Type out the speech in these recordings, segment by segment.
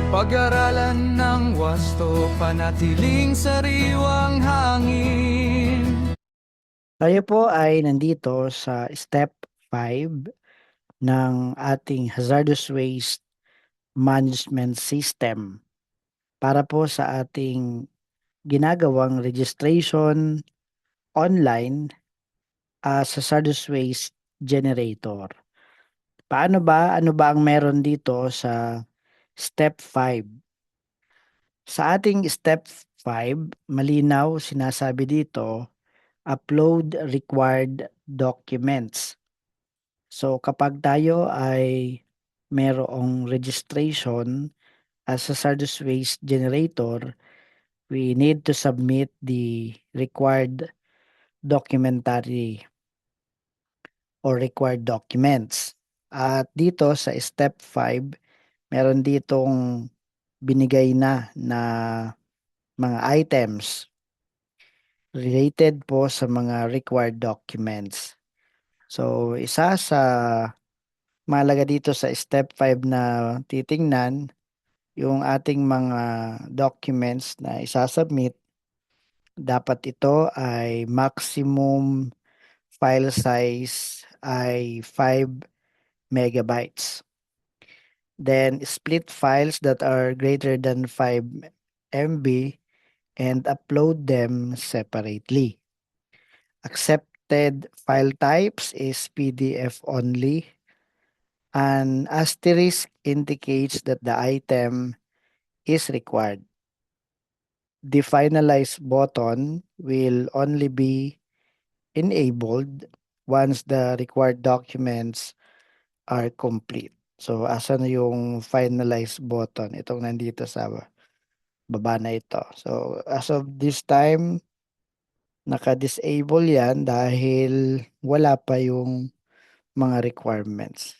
Pag-aralan ng wasto, panatiling sariwang hangin. Tayo po ay nandito sa step 5 ng ating hazardous waste management system para po sa ating ginagawang registration online as hazardous waste generator. Paano ba? Ano ba ang meron dito sa step 5? Sa ating step 5, malinaw sinasabi dito, upload required documents. So kapag tayo ay merong registration as a hazardous waste generator, we need to submit the required documentary or required documents. At dito sa step 5, meron ditong binigay na mga items related po sa mga required documents. So isa sa mahalaga dito sa step 5 na titingnan yung ating mga documents na isasubmit, dapat ito ay maximum file size ay 5 MB. Then split files that are greater than 5 MB and upload them separately. Accepted file types is PDF only. An asterisk indicates that the item is required. The finalize button will only be enabled once the required documents are complete. So, asan yung finalize button? Itong nandito sa baba na ito. So, as of this time, naka-disable yan dahil wala pa yung mga requirements.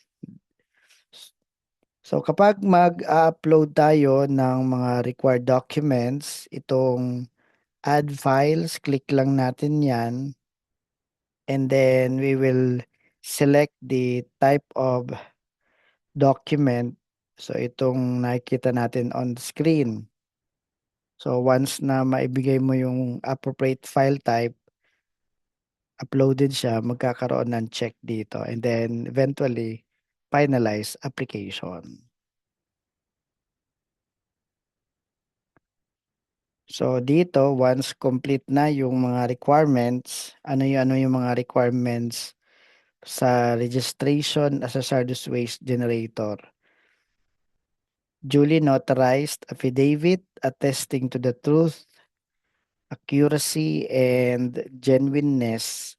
So, kapag mag-upload tayo ng mga required documents, itong add files, click lang natin yan. And then we will select the type of document. So itong nakikita natin on the screen. So once na maibigay mo yung appropriate file type, uploaded siya, magkakaroon ng check dito. And then eventually, finalize application. So dito, once complete na yung mga requirements, ano yung mga requirements sa registration as a hazardous waste generator. Duly notarized affidavit attesting to the truth, accuracy, and genuineness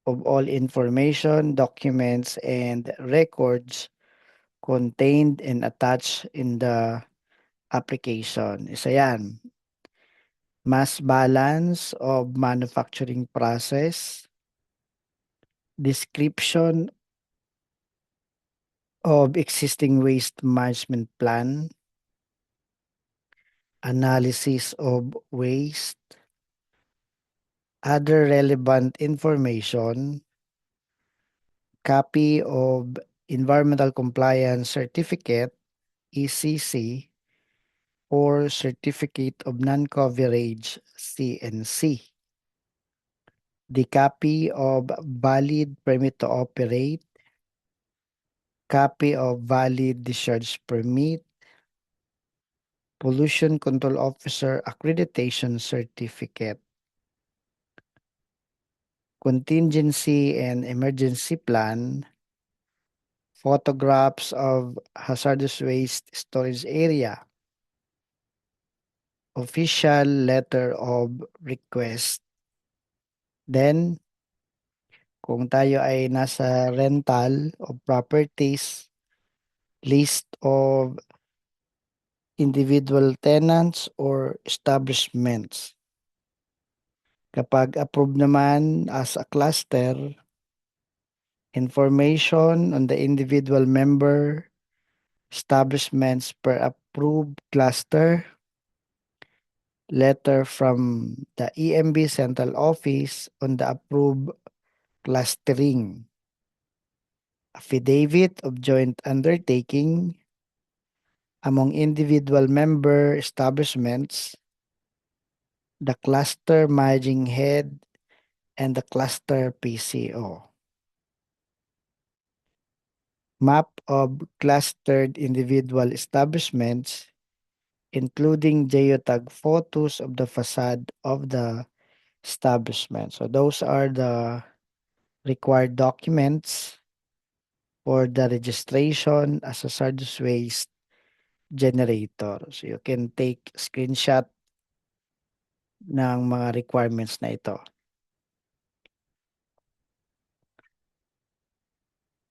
of all information, documents, and records contained and attached in the application. Isa yan. Mass balance of manufacturing process, description of existing waste management plan, analysis of waste, other relevant information, copy of environmental compliance certificate, ECC, or certificate of non-coverage, CNC. The copy of valid permit to operate, copy of valid discharge permit, pollution control officer accreditation certificate, contingency and emergency plan, photographs of hazardous waste storage area, official letter of request. Then, kung tayo ay nasa rental of properties, list of individual tenants or establishments. Kapag approved naman as a cluster, information on the individual member establishments per approved cluster, letter from the EMB Central Office on the approved clustering, affidavit of joint undertaking, among individual member establishments, the cluster managing head, and the cluster PCO. Map of clustered individual establishments, including geotag photos of the facade of the establishment. So those are the required documents for the registration as a hazardous waste generator. So you can take screenshot ng mga requirements na ito.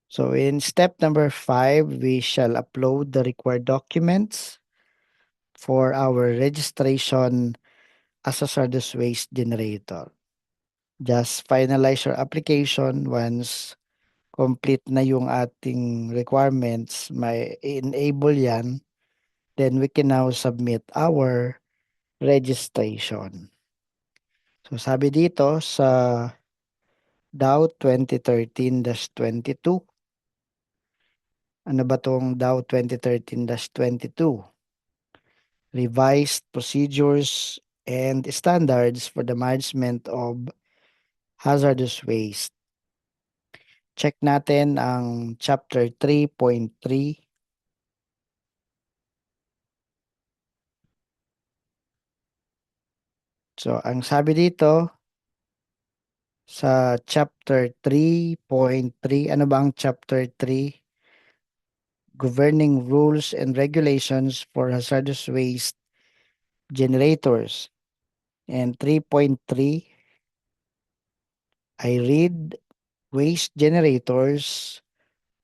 So in step number 5, we shall upload the required documents for our registration as a hazardous waste generator. Just finalize your application once complete na yung ating requirements, may enable yan, then we can now submit our registration. So sabi dito sa DAO 2013-22, ano ba tong DAO 2013-22? Revised procedures and standards for the management of hazardous waste. Check natin ang chapter 3.3. So, ang sabi dito sa chapter 3.3, ano ba ang chapter 3? Governing rules and regulations for hazardous waste generators. And 3.3, I read, waste generators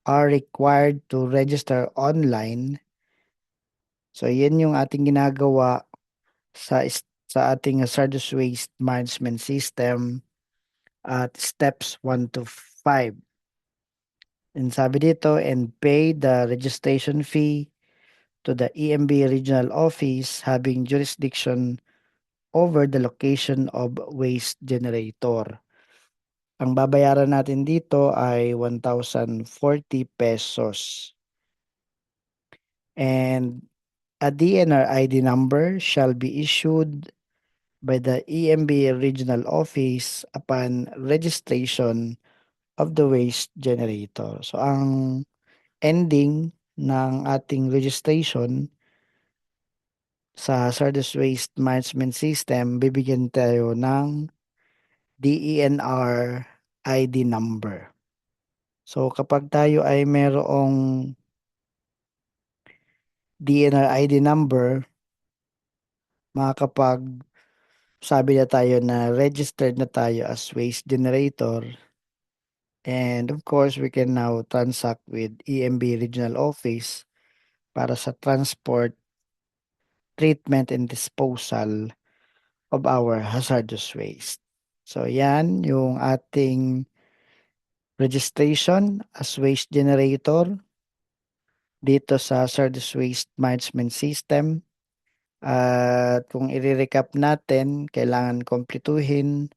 are required to register online. So, yan yung ating ginagawa sa ating hazardous waste management system at steps 1 to 5. And sabi dito, and pay the registration fee to the EMB regional office having jurisdiction over the location of waste generator. Ang babayaran natin dito ay 1,040 pesos. And a DNR ID number shall be issued by the EMB regional office upon registration of the waste generator. So ang ending ng ating registration sa hazardous waste management system, bibigyan tayo ng DENR ID number. So kapag tayo ay merong DNR ID number, makakapag sabi na tayo na registered na tayo as waste generator. And of course, we can now transact with EMB Regional Office para sa transport, treatment, and disposal of our hazardous waste. So yan yung ating registration as waste generator dito sa hazardous waste management system. At kung i-recap natin, kailangan kompletuhin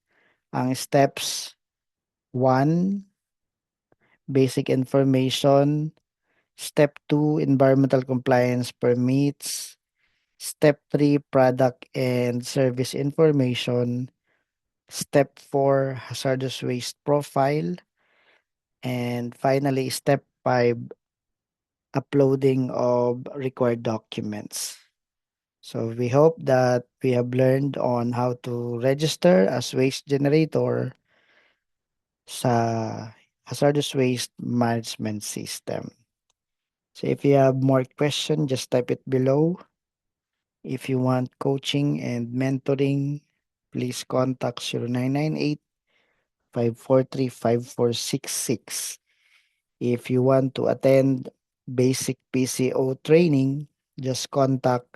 ang steps 1, basic information. Step 2, environmental compliance permits. Step 3, product and service information. Step 4, hazardous waste profile. And finally, step 5, uploading of required documents. So we hope that we have learned on how to register as waste generator sa hazardous waste management system. So if you have more questions, just type it below. If you want coaching and mentoring, please contact 0998 543 5466. If you want to attend basic PCO training, just contact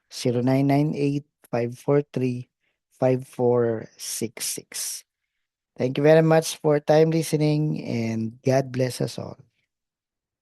0998 543 5466. Thank you very much for time listening and God bless us all.